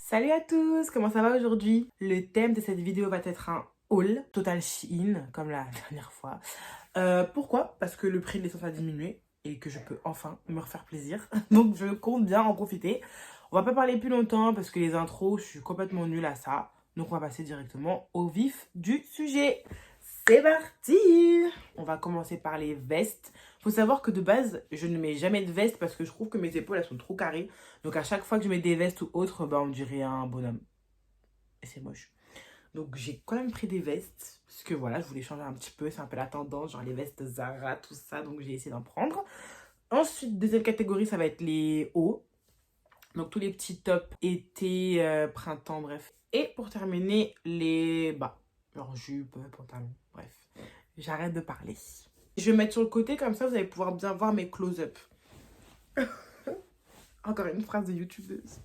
Salut à tous, comment ça va aujourd'hui? Le thème de cette vidéo va être un haul total Shein, comme la dernière fois. Pourquoi? Parce que le prix de l'essence a diminué et que je peux enfin me refaire plaisir. Donc je compte bien en profiter. On va pas parler plus longtemps parce que les intros, je suis complètement nulle à ça. Donc on va passer directement au vif du sujet. C'est parti! On va commencer par les vestes. Faut savoir que de base, je ne mets jamais de veste parce que je trouve que mes épaules, elles sont trop carrées. Donc à chaque fois que je mets des vestes ou autre, bah, on dirait un bonhomme. Et c'est moche. Donc j'ai quand même pris des vestes. Parce que voilà, je voulais changer un petit peu. C'est un peu la tendance, genre les vestes Zara, tout ça. Donc j'ai essayé d'en prendre. Ensuite, deuxième catégorie, ça va être les hauts. Donc tous les petits tops, été, printemps, bref. Et pour terminer, les bas. Genre jupe, pantalon, bref. J'arrête de parler. Je vais mettre sur le côté, comme ça vous allez pouvoir bien voir mes close-up. Encore une phrase de youtubeuse.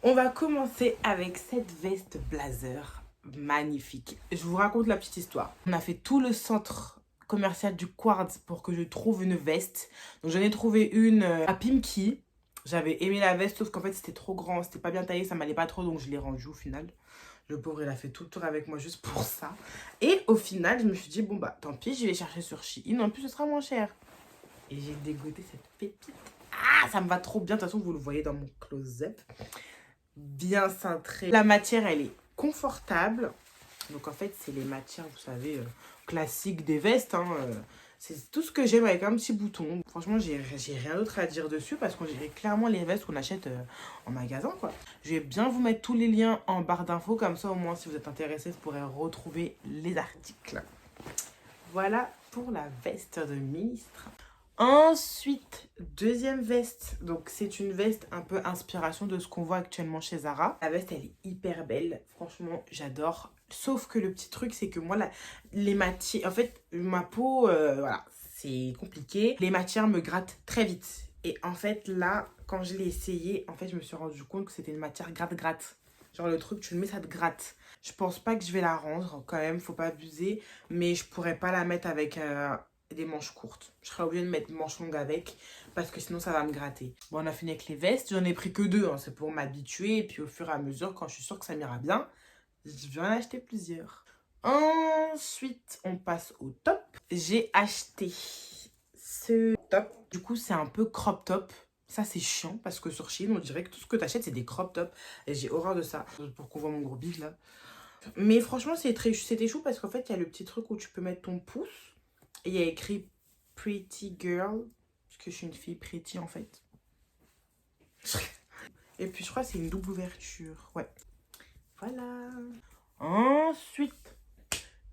On va commencer avec cette veste blazer magnifique. Je vous raconte la petite histoire. On a fait tout le centre commercial du Quartz pour que je trouve une veste. Donc j'en ai trouvé une à Pimki. J'avais aimé la veste, sauf qu'en fait c'était trop grand, c'était pas bien taillé, ça m'allait pas trop, donc je l'ai rendu au final. Le pauvre, il a fait tout le tour avec moi juste pour ça. Et au final, je me suis dit, bon bah tant pis, je vais chercher sur Shein, en plus ce sera moins cher. Et j'ai dégoté cette pépite. Ah, ça me va trop bien, de toute façon vous le voyez dans mon close-up. Bien cintré. La matière, elle est confortable. Donc en fait, c'est les matières, vous savez, classiques des vestes. C'est tout ce que j'aime avec un petit bouton. Franchement, j'ai rien d'autre à dire dessus parce qu'on dirait clairement les vestes qu'on achète en magasin, quoi. Je vais bien vous mettre tous les liens en barre d'infos. Comme ça, au moins, si vous êtes intéressé, vous pourrez retrouver les articles. Voilà pour la veste de ministre. Ensuite, deuxième veste. Donc, c'est une veste un peu inspiration de ce qu'on voit actuellement chez Zara. La veste, elle est hyper belle. Franchement, j'adore. Sauf que le petit truc, c'est que moi, les matières... En fait, ma peau, voilà, c'est compliqué. Les matières me grattent très vite. Et en fait, là, quand je l'ai essayé, en fait, je me suis rendu compte que c'était une matière gratte-gratte. Genre, le truc, tu le mets, ça te gratte. Je pense pas que je vais la rendre, quand même, faut pas abuser. Mais je pourrais pas la mettre avec... des manches courtes. Je serais obligée de mettre manches longues avec parce que sinon ça va me gratter. Bon, on a fini avec les vestes. J'en ai pris que deux. C'est pour m'habituer. Et puis au fur et à mesure, quand je suis sûre que ça m'ira bien, je vais en acheter plusieurs. Ensuite, on passe au top. J'ai acheté ce top. Du coup, c'est un peu crop top. Ça, c'est chiant parce que sur Shein, on dirait que tout ce que tu achètes, c'est des crop tops. Et j'ai horreur de ça. Pour qu'on voit mon gros bide là. Mais franchement, c'était chou parce qu'en fait, il y a le petit truc où tu peux mettre ton pouce. Et il y a écrit Pretty Girl. Parce que je suis une fille pretty en fait. Et puis je crois que c'est une double ouverture. Ouais. Voilà. Ensuite,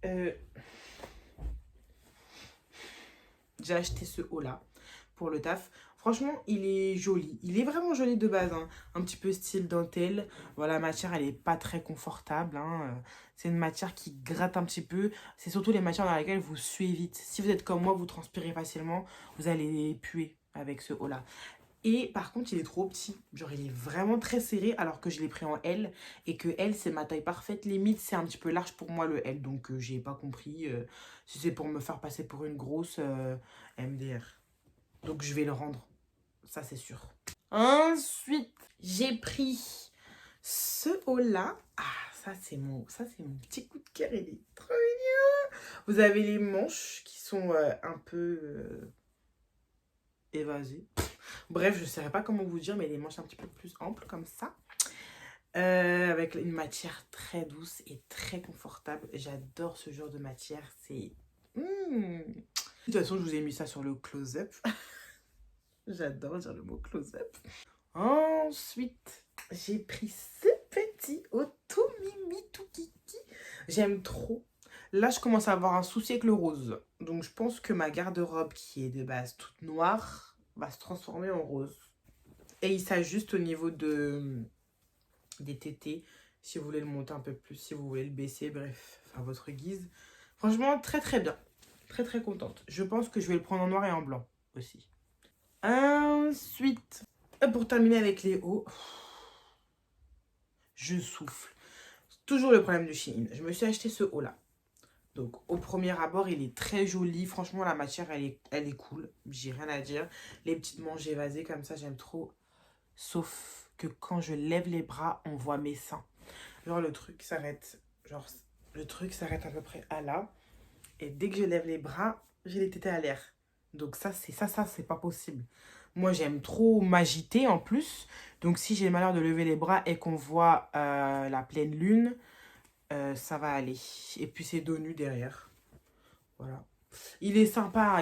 j'ai acheté ce haut là pour le taf. Franchement, il est joli. Il est vraiment joli de base. Un petit peu style dentelle. Voilà, la matière, elle est pas très confortable. C'est une matière qui gratte un petit peu. C'est surtout les matières dans lesquelles vous suez vite. Si vous êtes comme moi, vous transpirez facilement, vous allez puer avec ce haut-là. Et par contre, il est trop petit. Genre, il est vraiment très serré alors que je l'ai pris en L. Et que L, c'est ma taille parfaite. Limite, c'est un petit peu large pour moi le L. Donc, j'ai pas compris si c'est pour me faire passer pour une grosse MDR. Donc, je vais le rendre. Ça, c'est sûr. Ensuite, j'ai pris ce haut-là. Ah, ça, c'est mon petit coup de cœur. Il est trop mignon. Vous avez les manches qui sont un peu évasées. Bref, je ne saurais pas comment vous dire, mais les manches un petit peu plus amples comme ça. Avec une matière très douce et très confortable. J'adore ce genre de matière. C'est... De toute façon, je vous ai mis ça sur le close-up. J'adore dire le mot close-up. Ensuite, j'ai pris ce petit Otomimi tout kiki. J'aime trop. Là, je commence à avoir un souci avec le rose. Donc, je pense que ma garde-robe, qui est de base toute noire, va se transformer en rose. Et il s'ajuste au niveau des tétés. Si vous voulez le monter un peu plus, si vous voulez le baisser, bref, à votre guise. Franchement, très très bien. Très très contente. Je pense que je vais le prendre en noir et en blanc aussi. Ensuite, pour terminer avec les hauts, je souffle. Toujours le problème du Shein. Je me suis acheté ce haut là. Donc au premier abord, il est très joli. Franchement, la matière, elle est cool. J'ai rien à dire. Les petites manches évasées comme ça, j'aime trop. Sauf que quand je lève les bras, on voit mes seins. Genre le truc s'arrête, à peu près à là. Et dès que je lève les bras, j'ai les tétés à l'air. Donc ça, c'est pas possible. Moi, j'aime trop m'agiter en plus. Donc si j'ai le malheur de lever les bras et qu'on voit la pleine lune, ça va aller. Et puis c'est dos nu derrière. Voilà. Il est sympa,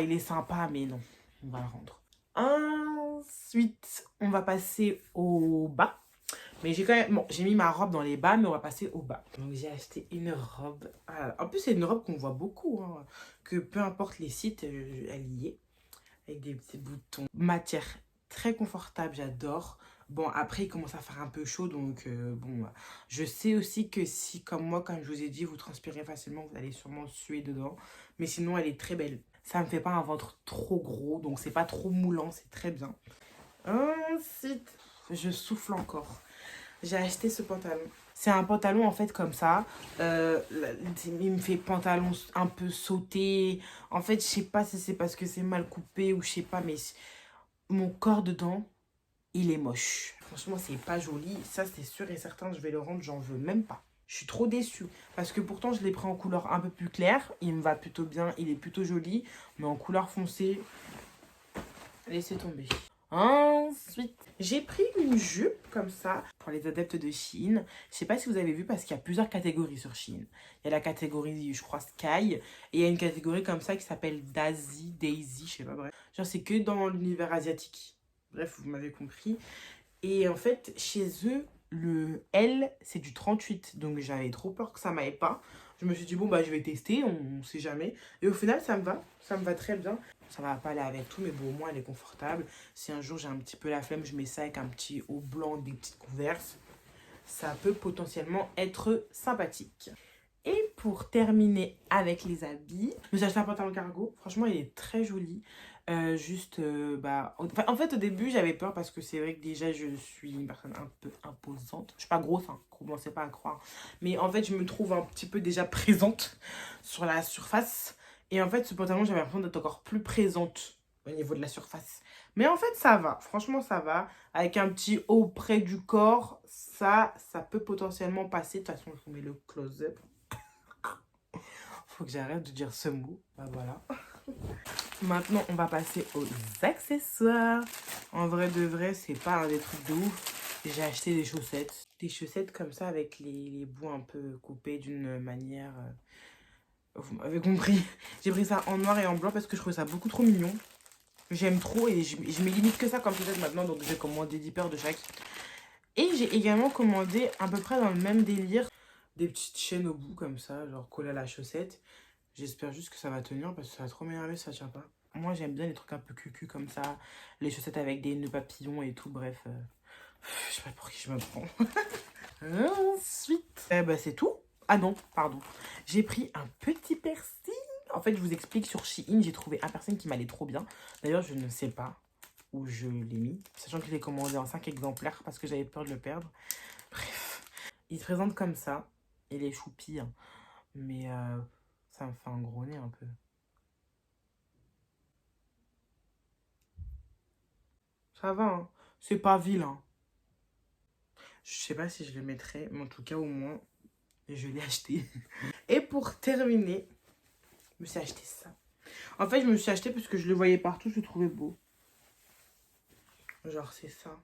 mais non. On va le rendre. Ensuite, on va passer au bas. Mais j'ai quand même... Bon, j'ai mis ma robe dans les bas, mais on va passer au bas. Donc, j'ai acheté une robe. Ah, en plus, c'est une robe qu'on voit beaucoup. Hein, que peu importe les sites, elle y est. Avec des petits boutons. Matière très confortable, j'adore. Bon, après, il commence à faire un peu chaud. Donc, bon, je sais aussi que si, comme moi, comme je vous ai dit, vous transpirez facilement, vous allez sûrement suer dedans. Mais sinon, elle est très belle. Ça me fait pas un ventre trop gros. Donc, c'est pas trop moulant. C'est très bien. Ensuite, je souffle encore. J'ai acheté ce pantalon. C'est un pantalon en fait comme ça. Il me fait pantalon un peu sauté. En fait, je sais pas si c'est parce que c'est mal coupé ou je sais pas, mais mon corps dedans, il est moche. Franchement, c'est pas joli. Ça, c'est sûr et certain, je vais le rendre, j'en veux même pas. Je suis trop déçue. Parce que pourtant, je l'ai pris en couleur un peu plus claire. Il me va plutôt bien, il est plutôt joli. Mais en couleur foncée, laissez tomber. Ensuite, j'ai pris une jupe comme ça pour les adeptes de Shein. Je sais pas si vous avez vu parce qu'il y a plusieurs catégories sur Shein. Il y a la catégorie, je crois, Sky. Et il y a une catégorie comme ça qui s'appelle Daisy, je sais pas, bref. Genre, c'est que dans l'univers asiatique. Bref, vous m'avez compris. Et en fait, chez eux, le L, c'est du 38. Donc, j'avais trop peur que ça m'aille pas. Je me suis dit, bon, bah, je vais tester, on sait jamais. Et au final, ça me va. Ça me va très bien. Ça va pas aller avec tout, mais bon, au moins, elle est confortable. Si un jour, j'ai un petit peu la flemme, je mets ça avec un petit haut blanc, des petites converses. Ça peut potentiellement être sympathique. Et pour terminer avec les habits, je me suis acheté un pantalon cargo. Franchement, il est très joli. En fait, au début, j'avais peur parce que c'est vrai que déjà, je suis une personne un peu imposante. Je suis pas grosse, hein, commencez pas à croire. Mais en fait, je me trouve un petit peu déjà présente sur la surface. Et en fait, ce pantalon, j'avais l'impression d'être encore plus présente au niveau de la surface. Mais en fait, ça va. Franchement, ça va. Avec un petit haut près du corps, ça peut potentiellement passer. De toute façon, je vous mets le close-up. Faut que j'arrête de dire ce mot. Bah voilà. Maintenant, on va passer aux accessoires. En vrai de vrai, c'est pas un des trucs de ouf. J'ai acheté des chaussettes. Des chaussettes comme ça avec les bouts un peu coupés d'une manière... Vous m'avez compris. J'ai pris ça en noir et en blanc parce que je trouvais ça beaucoup trop mignon. J'aime trop et je me limite que ça comme chaussettes maintenant. Donc j'ai commandé 10 paires de chaque. Et j'ai également commandé à peu près dans le même délire des petites chaînes au bout comme ça, genre collées à la chaussette. J'espère juste que ça va tenir parce que ça va trop m'énerver si ça tient pas. Moi j'aime bien les trucs un peu cucu comme ça, les chaussettes avec des nœuds papillons et tout, bref. Je sais pas pour qui je me prends. Ensuite, c'est tout. Ah non, pardon. J'ai pris un petit piercing. En fait, je vous explique, sur Shein, j'ai trouvé un piercing qui m'allait trop bien. D'ailleurs, je ne sais pas où je l'ai mis, sachant que je l'ai commandé en 5 exemplaires parce que j'avais peur de le perdre. Bref, il se présente comme ça. Il est choupi, hein. Mais ça me fait un gros nez un peu. Ça va, hein. C'est pas vilain. Je sais pas si je le mettrai, mais en tout cas, au moins, je l'ai acheté. Et pour terminer, je me suis acheté ça. En fait, je me suis acheté parce que je le voyais partout, je le trouvais beau. Genre, c'est ça.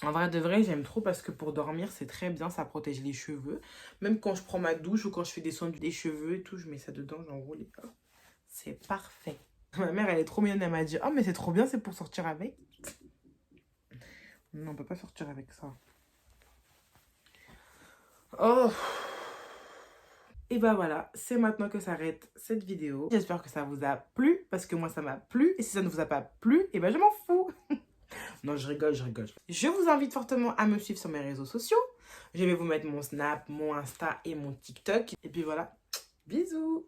En vrai de vrai, j'aime trop parce que pour dormir, c'est très bien, ça protège les cheveux. Même quand je prends ma douche ou quand je fais des soins des cheveux et tout, je mets ça dedans, j'enroule et hop. C'est parfait. Ma mère, elle est trop mignonne, elle m'a dit « Oh, mais c'est trop bien, c'est pour sortir avec. » Non, on peut pas sortir avec ça. Oh. Et bah voilà, c'est maintenant que s'arrête cette vidéo. J'espère que ça vous a plu, parce que moi ça m'a plu. Et si ça ne vous a pas plu, et ben je m'en fous. Non, je rigole, je rigole. Je vous invite fortement à me suivre sur mes réseaux sociaux. Je vais vous mettre mon Snap, mon Insta et mon TikTok. Et puis voilà, bisous.